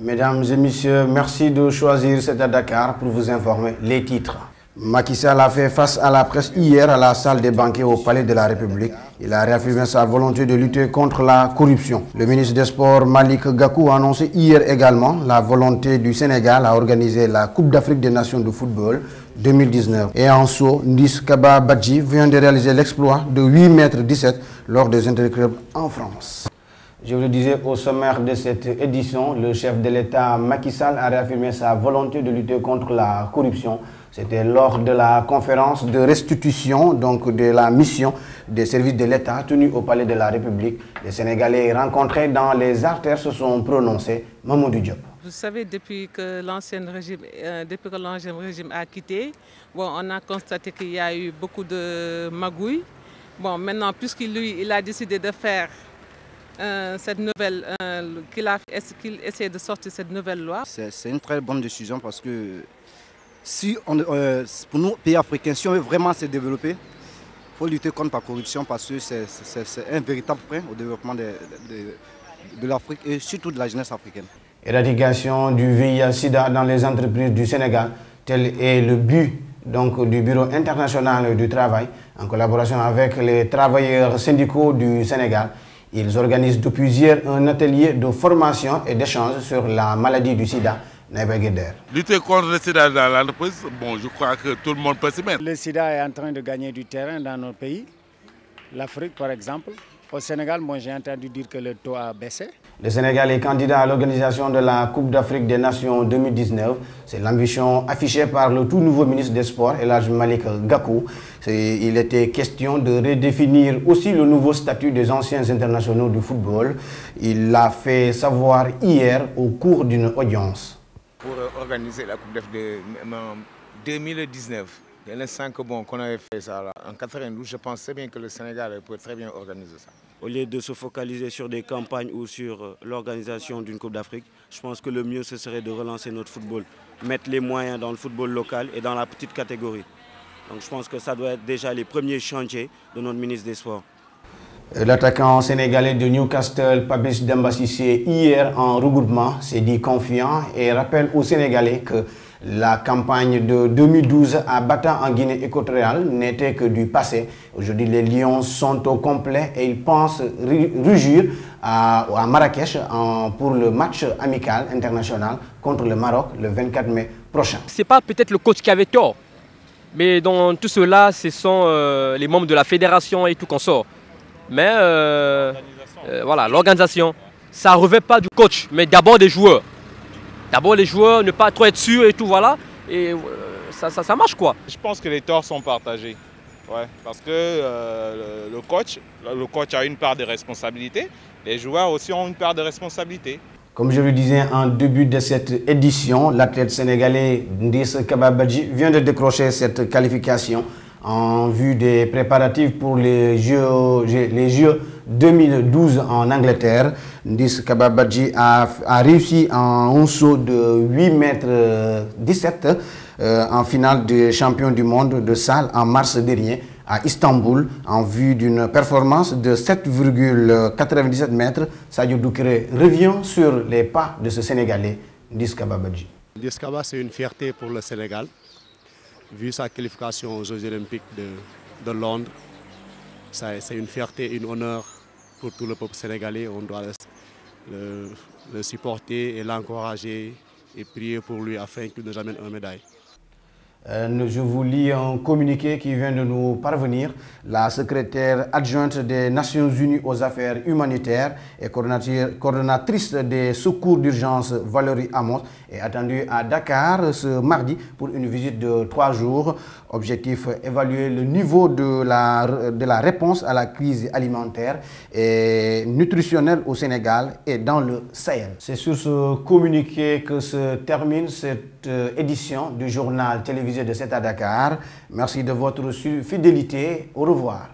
Mesdames et messieurs, merci de choisir C'est à Dakar pour vous informer les titres. Macky Sall a fait face à la presse hier à la salle des banquets au Palais de la République. Il a réaffirmé sa volonté de lutter contre la corruption. Le ministre des Sports Malick Gakou a annoncé hier également la volonté du Sénégal à organiser la Coupe d'Afrique des Nations de football 2019. Et en saut, Ndis Kaba Badji vient de réaliser l'exploit de 8,17 m lors des interclubs en France. Je vous le disais au sommaire de cette édition, le chef de l'État Macky Sall a réaffirmé sa volonté de lutter contre la corruption. C'était lors de la conférence de restitution donc de la mission des services de l'État tenue au Palais de la République. Les Sénégalais rencontrés dans les artères se sont prononcés. Mamadou Diop. Vous savez, depuis que l'ancien régime a quitté, bon, on a constaté qu'il y a eu beaucoup de magouilles. Bon, maintenant, puisqu'il a décidé de faire cette nouvelle, qu'il essaie de sortir cette nouvelle loi. C'est une très bonne décision parce que si pour nous, pays africains, si on veut vraiment se développer, il faut lutter contre la corruption parce que c'est un véritable frein au développement de l'Afrique et surtout de la jeunesse africaine. Éradication du VIH-Sida dans les entreprises du Sénégal, tel est le but donc, du Bureau international du travail en collaboration avec les travailleurs syndicaux du Sénégal. Ils organisent depuis hier un atelier de formation et d'échange sur la maladie du sida. Lutter contre le sida dans l'entreprise, bon, je crois que tout le monde peut s'y mettre. Le sida est en train de gagner du terrain dans nos pays, l'Afrique par exemple. Au Sénégal, moi j'ai entendu dire que le taux a baissé. Le Sénégal est candidat à l'organisation de la Coupe d'Afrique des Nations 2019. C'est l'ambition affichée par le tout nouveau ministre des Sports, El Hadji Malick Gakou. Il était question de redéfinir aussi le nouveau statut des anciens internationaux du football. Il l'a fait savoir hier au cours d'une audience. Pour organiser la Coupe d'Afrique de 2019, l'instant qu'on avait fait ça là, en 92, je pensais bien que le Sénégal pourrait très bien organiser ça. Au lieu de se focaliser sur des campagnes ou sur l'organisation d'une Coupe d'Afrique, je pense que le mieux ce serait de relancer notre football, mettre les moyens dans le football local et dans la petite catégorie. Donc je pense que ça doit être déjà les premiers chantiers de notre ministre des Sports. L'attaquant sénégalais de Newcastle, Papis Demba Cissé, hier en regroupement, s'est dit confiant et rappelle aux Sénégalais que la campagne de 2012 à Bata en Guinée équatoriale n'était que du passé. Aujourd'hui, les Lions sont au complet et ils pensent rugir à Marrakech pour le match amical international contre le Maroc le 24 mai prochain. Ce n'est pas peut-être le coach qui avait tort, mais dans tout cela, ce sont les membres de la fédération et tout qu'on sort. Mais voilà, l'organisation, ça ne revêt pas du coach, mais d'abord des joueurs. D'abord les joueurs, ne pas trop être sûr et tout, voilà. Et ça marche quoi. Je pense que les torts sont partagés. Ouais, parce que le coach a une part de responsabilité. Les joueurs aussi ont une part de responsabilité. Comme je le disais en début de cette édition, l'athlète sénégalais Ndis Kaba Badji vient de décrocher cette qualification en vue des préparatifs pour les Jeux 2012 en Angleterre. Ndis Kaba Badji a réussi en un saut de 8,17 m en finale des champions du monde de salle en mars dernier à Istanbul en vue d'une performance de 7,97 m. Sadio Doucouré revient sur les pas de ce Sénégalais, Ndis Kaba Badji. Ndis Kaba, c'est une fierté pour le Sénégal. Vu sa qualification aux Jeux Olympiques de Londres, c'est une fierté, un honneur pour tout le peuple sénégalais. On doit le supporter et l'encourager et prier pour lui afin qu'il nous amène une médaille. Je vous lis un communiqué qui vient de nous parvenir. La secrétaire adjointe des Nations Unies aux affaires humanitaires et coordonnatrice des secours d'urgence Valérie Amos est attendue à Dakar ce mardi pour une visite de 3 jours. Objectif, évaluer le niveau de la réponse à la crise alimentaire et nutritionnelle au Sénégal et dans le Sahel. C'est sur ce communiqué que se termine cette édition du journal télévisé de C'est à Dakar. Merci de votre fidélité. Au revoir.